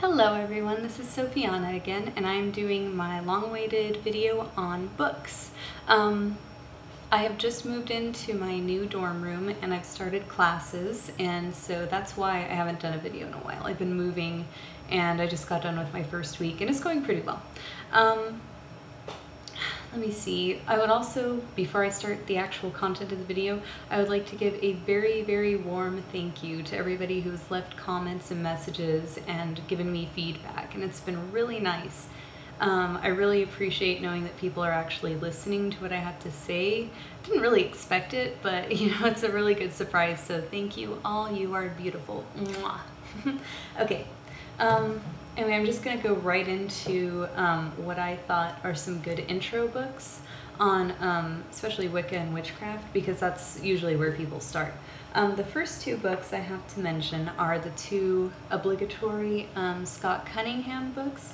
Hello everyone, this is Sophiana again, and I'm doing my long-awaited video on books. I have just moved into my new dorm room and I've started classes, and so that's why I haven't done a video in a while. I've been moving and I just got done with my first week and it's going pretty well. Let me see. I would also, before I start the actual content of the video, I would like to give a very, very warm thank you to everybody who's left comments and messages and given me feedback, and it's been really nice. I really appreciate knowing that people are actually listening to what I have to say. Didn't really expect it, but it's a really good surprise, so thank you all. You are beautiful. Mwah. Okay. Anyway, I'm just going to go right into what I thought are some good intro books on especially Wicca and witchcraft, because that's usually where people start. The first two books I have to mention are the two obligatory Scott Cunningham books,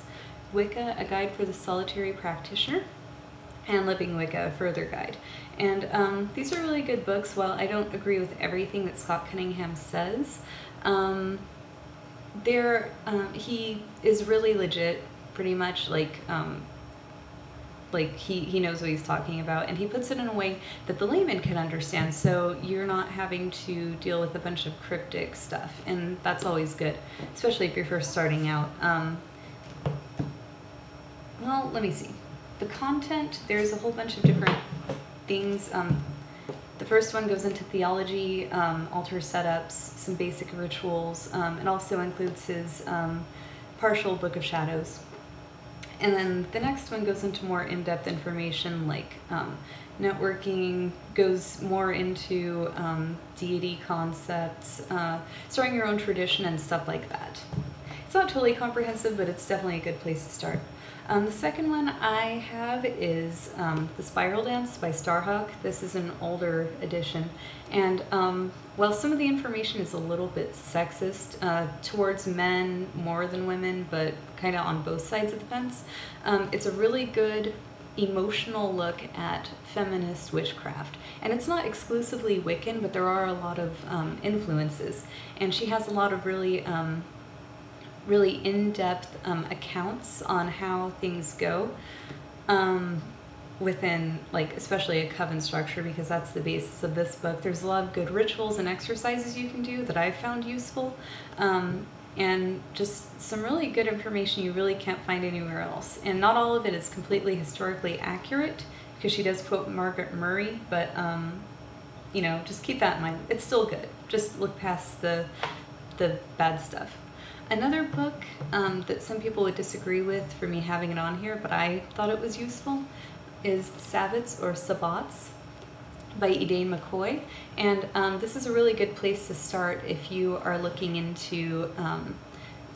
Wicca, A Guide for the Solitary Practitioner, and Living Wicca, A Further Guide. And these are really good books. While I don't agree with everything that Scott Cunningham says, he is really legit, pretty much, like he knows what he's talking about, and he puts it in a way that the layman can understand, so you're not having to deal with a bunch of cryptic stuff, and that's always good, especially if you're first starting out. Well, let me see. The content, there's a whole bunch of different things. The first one goes into theology, altar setups, some basic rituals. It also includes his partial Book of Shadows. And then the next one goes into more in-depth information, like networking, goes more into deity concepts, starting your own tradition and stuff like that. It's not totally comprehensive, but it's definitely a good place to start. The second one I have is The Spiral Dance by Starhawk. This is an older edition, and while some of the information is a little bit sexist towards men more than women, but kind of on both sides of the fence, it's a really good emotional look at feminist witchcraft. And it's not exclusively Wiccan, but there are a lot of influences, and she has a lot of really in-depth accounts on how things go within, like, especially a coven structure, because that's the basis of this book. There's a lot of good rituals and exercises you can do that I've found useful, and just some really good information you really can't find anywhere else. And not all of it is completely historically accurate, because she does quote Margaret Murray, but just keep that in mind. It's still good. Just look past the bad stuff. Another book that some people would disagree with for me having it on here, but I thought it was useful, is Sabbats or Sabbats by Elaine McCoy. And this is a really good place to start if you are looking into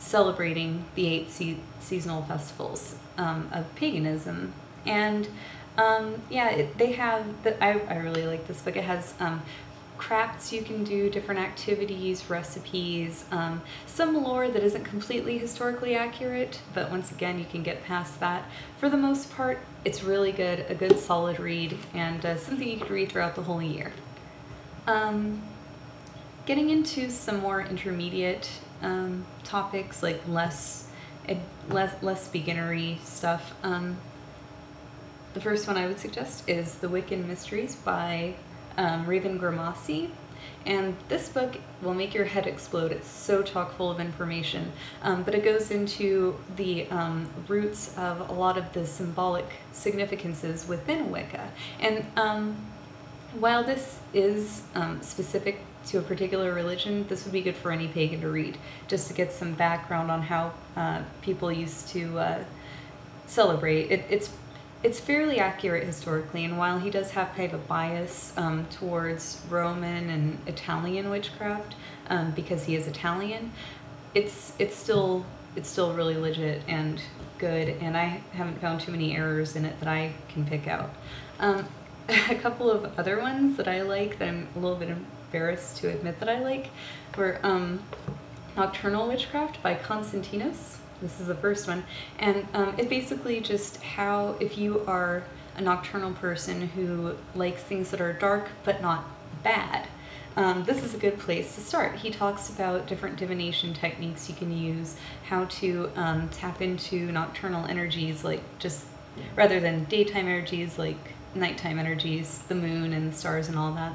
celebrating the 8 seasonal festivals of paganism. And yeah, they have, I really like this book. It has crafts you can do, different activities, recipes, some lore that isn't completely historically accurate, but once again, you can get past that. For the most part, it's really good, a good solid read, and something you could read throughout the whole year. Getting into some more intermediate topics, like less beginnery stuff. The first one I would suggest is The Wiccan Mysteries by Raymond Buckland, and this book will make your head explode. It's so chock full of information, but it goes into the roots of a lot of the symbolic significances within Wicca. And while this is specific to a particular religion, this would be good for any pagan to read, just to get some background on how people used to celebrate. It's fairly accurate historically, and while he does have kind of a bias towards Roman and Italian witchcraft, because he is Italian, it's still really legit and good, and I haven't found too many errors in it that I can pick out. A couple of other ones that I like, that I'm a little bit embarrassed to admit that I like, were Nocturnal Witchcraft by Constantinos. This is the first one, and it basically just how, if you are a nocturnal person who likes things that are dark but not bad, this is a good place to start. He talks about different divination techniques you can use, how to tap into nocturnal energies, like just rather than daytime energies, like nighttime energies, the moon and the stars and all that,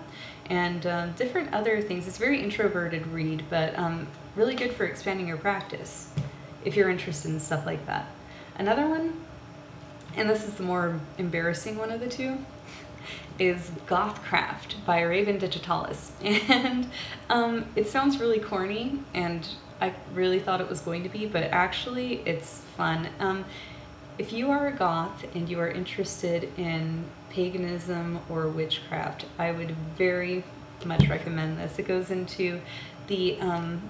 and different other things. It's a very introverted read, but really good for expanding your practice if you're interested in stuff like that. Another one, and this is the more embarrassing one of the two, is Gothcraft by Raven Digitalis. And it sounds really corny, and I really thought it was going to be, but actually it's fun. If you are a goth and you are interested in paganism or witchcraft, I would very much recommend this. It goes into the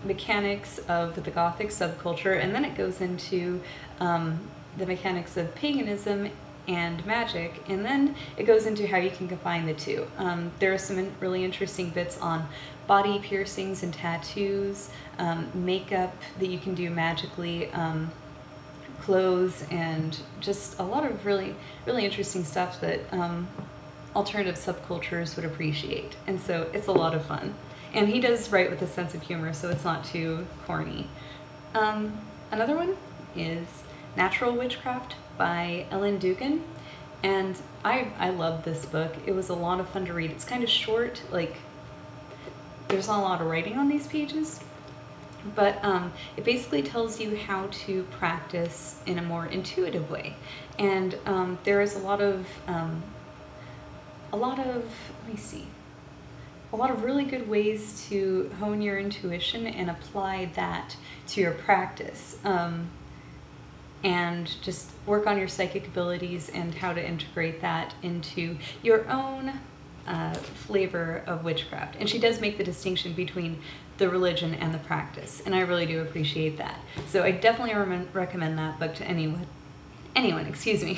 mechanics of the gothic subculture, and then it goes into the mechanics of paganism and magic, and then it goes into how you can combine the two. There are some really interesting bits on body piercings and tattoos, makeup that you can do magically, clothes, and just a lot of really interesting stuff that alternative subcultures would appreciate. And so it's a lot of fun. And he does write with a sense of humor, so it's not too corny. Another one is Natural Witchcraft by Ellen Dugan, and I love this book. It was a lot of fun to read. It's kind of short, like there's not a lot of writing on these pages, but it basically tells you how to practice in a more intuitive way. And there is a lot of really good ways to hone your intuition and apply that to your practice. And just work on your psychic abilities and how to integrate that into your own flavor of witchcraft. And she does make the distinction between the religion and the practice, and I really do appreciate that. So I definitely recommend that book to anyone, excuse me.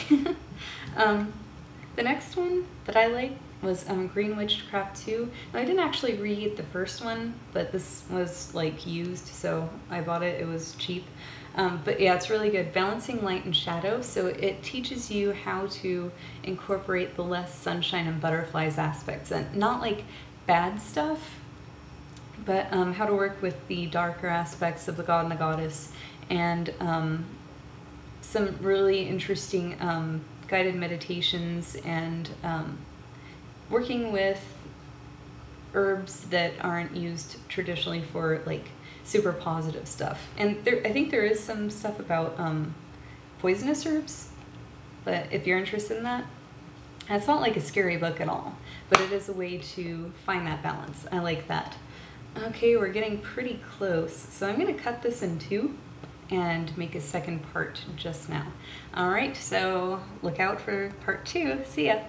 The next one that I like was Green Witchcraft 2. Now, I didn't actually read the first one, but this was like used, so I bought it. It was cheap. But yeah, it's really good. Balancing light and shadow. So it teaches you how to incorporate the less sunshine and butterflies aspects, and not like bad stuff, but how to work with the darker aspects of the god and the goddess, and some really interesting guided meditations, and working with herbs that aren't used traditionally for like super positive stuff. And I think there is some stuff about poisonous herbs, but if you're interested in that, it's not like a scary book at all, but it is a way to find that balance. I like that. Okay, we're getting pretty close, so I'm going to cut this in two and make a second part just now. All right, so look out for part 2. See ya.